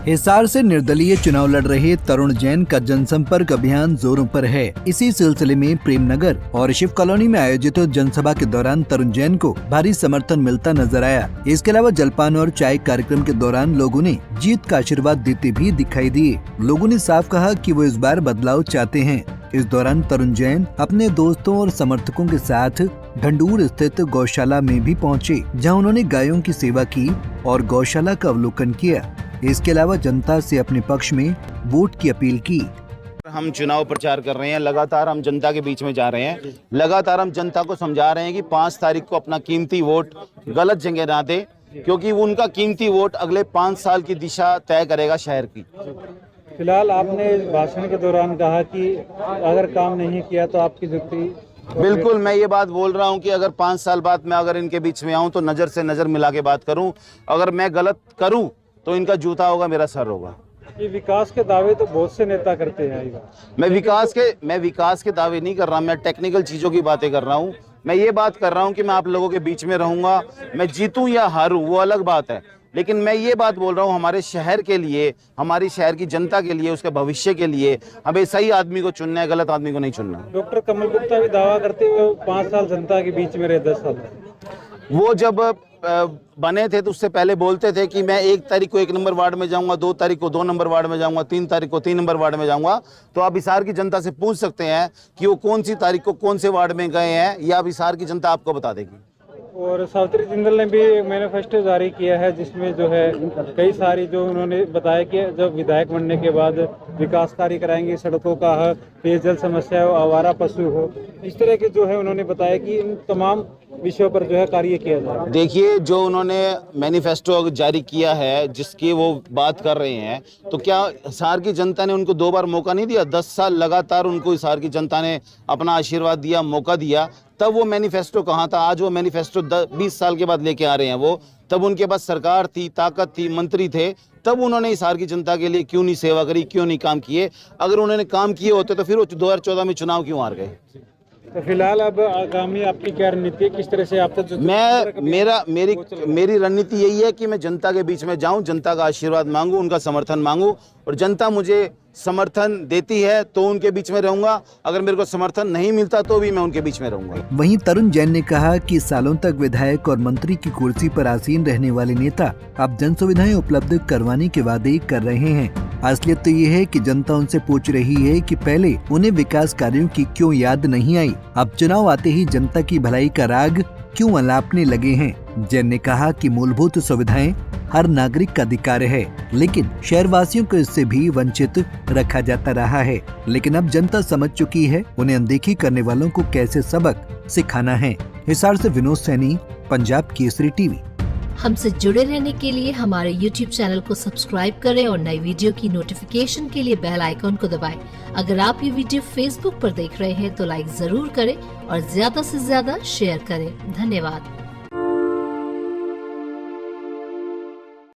हिसार से निर्दलीय चुनाव लड़ रहे तरुण जैन का जनसंपर्क अभियान जोरों पर है। इसी सिलसिले में प्रेमनगर और शिव कॉलोनी में आयोजित जनसभा के दौरान तरुण जैन को भारी समर्थन मिलता नजर आया। इसके अलावा जलपान और चाय कार्यक्रम के दौरान लोगों ने जीत का आशीर्वाद देते भी दिखाई दिए। लोगों ने साफ कहा कि वो इस बार बदलाव चाहते हैं। इस दौरान तरुण जैन अपने दोस्तों और समर्थकों के साथ ढंडूर स्थित गौशाला में भी पहुंचे, जहां उन्होंने गायों की सेवा की और गौशाला का अवलोकन किया। इसके अलावा जनता से अपने पक्ष में वोट की अपील की। हम चुनाव प्रचार कर रहे हैं, लगातार हम जनता के बीच में जा रहे हैं, लगातार हम जनता को समझा रहे हैं कि 5 तारीख को अपना कीमती वोट गलत जगह ना दे, क्योंकि उनका कीमती वोट अगले 5 साल की दिशा तय करेगा शहर की। फिलहाल आपने भाषण के दौरान कहा कि अगर काम नहीं किया तो आपकी जुत्ती। बिल्कुल, मैं ये बात बोल रहा हूँ कि अगर 5 साल बाद मैं अगर इनके बीच में आऊँ तो नज़र से नज़र मिला के बात करूँ। अगर मैं गलत करूँ तो इनका जूता होगा, मेरा सर होगा। ये विकास के दावे तो बहुत से नेता करते हैं। मैं विकास के दावे नहीं कर रहा, मैं टेक्निकल चीज़ों की बातें कर रहा हूँ। मैं ये बात कर रहा हूँ कि मैं आप लोगों के बीच में रहूँगा, मैं जीतूँ या हारूँ वो अलग बात है, लेकिन मैं ये बात बोल रहा हूँ हमारे शहर के लिए, हमारी शहर की जनता के लिए, उसके भविष्य के लिए हमें सही आदमी को चुनना है, गलत आदमी को नहीं चुनना। डॉक्टर कमल गुप्ता भी दावा करते हुए 5 साल जनता के बीच में रहे, 10 साल। वो जब बने थे तो उससे पहले बोलते थे कि मैं 1 तारीख को 1 नंबर वार्ड में जाऊंगा, 2 तारीख को 2 नंबर वार्ड में जाऊंगा, 3 तारीख को 3 नंबर वार्ड में जाऊंगा। तो आप हिसार की जनता से पूछ सकते हैं कि वो कौन सी तारीख को कौन से वार्ड में गए हैं, या अब हिसार की जनता आपको बता देगी। और सावित्री जिंदल ने भी एक मैनिफेस्टो जारी किया है, जिसमें जो है कई सारी जो उन्होंने बताया कि जब विधायक बनने के बाद विकास कार्य कराएंगे, सड़कों का पेयजल समस्या हो, आवारा पशु हो, इस तरह के जो है उन्होंने बताया कि इन तमाम विषयों पर जो है कार्य किया जाए। देखिए, जो उन्होंने मैनिफेस्टो जारी किया है, जिसकी वो बात कर रहे हैं, तो क्या हिसार की जनता ने उनको 2 बार मौका नहीं दिया? 10 साल लगातार उनको हिसार की जनता ने अपना आशीर्वाद दिया, मौका दिया, तब वो मैनिफेस्टो कहाँ था? आज वो मैनिफेस्टो 20 साल के बाद लेके आ रहे हैं वो। तब उनके पास सरकार थी, ताकत थी, मंत्री थे, तब उन्होंने हिसार की जनता के लिए क्यों नहीं सेवा करी, क्यों नहीं काम किए? अगर उन्होंने काम किए होते तो फिर वो 2014 में चुनाव क्यों हार गए? तो फिलहाल अब आगामी आपकी क्या रणनीति है, किस तरह से आप तो मेरी रणनीति यही है कि मैं जनता के बीच में जाऊं, जनता का आशीर्वाद मांगूं, उनका समर्थन मांगूं, और जनता मुझे समर्थन देती है तो उनके बीच में रहूंगा, अगर मेरे को समर्थन नहीं मिलता तो भी मैं उनके बीच में रहूंगा। वहीं तरुण जैन ने कहा कि सालों तक विधायक और मंत्री की कुर्सी पर आसीन रहने वाले नेता अब जन सुविधाएं उपलब्ध करवाने के वादे कर रहे हैं। असलियत तो ये है कि जनता उनसे पूछ रही है कि पहले उन्हें विकास कार्यों की क्यों याद नहीं आई, अब चुनाव आते ही जनता की भलाई का राग क्यों अलापने लगे हैं। जैन ने कहा कि मूलभूत सुविधाएं हर नागरिक का अधिकार है, लेकिन शहरवासियों को इससे भी वंचित रखा जाता रहा है। लेकिन अब जनता समझ चुकी है उन्हें अनदेखी करने वालों को कैसे सबक सिखाना है। हिसार से विनोद सैनी, पंजाब केसरी टीवी। हमसे जुड़े रहने के लिए हमारे YouTube चैनल को सब्सक्राइब करें और नई वीडियो की नोटिफिकेशन के लिए बेल आइकॉन को दबाएं। अगर आप ये वीडियो Facebook पर देख रहे हैं तो लाइक जरूर करें और ज्यादा से ज्यादा शेयर करें। धन्यवाद।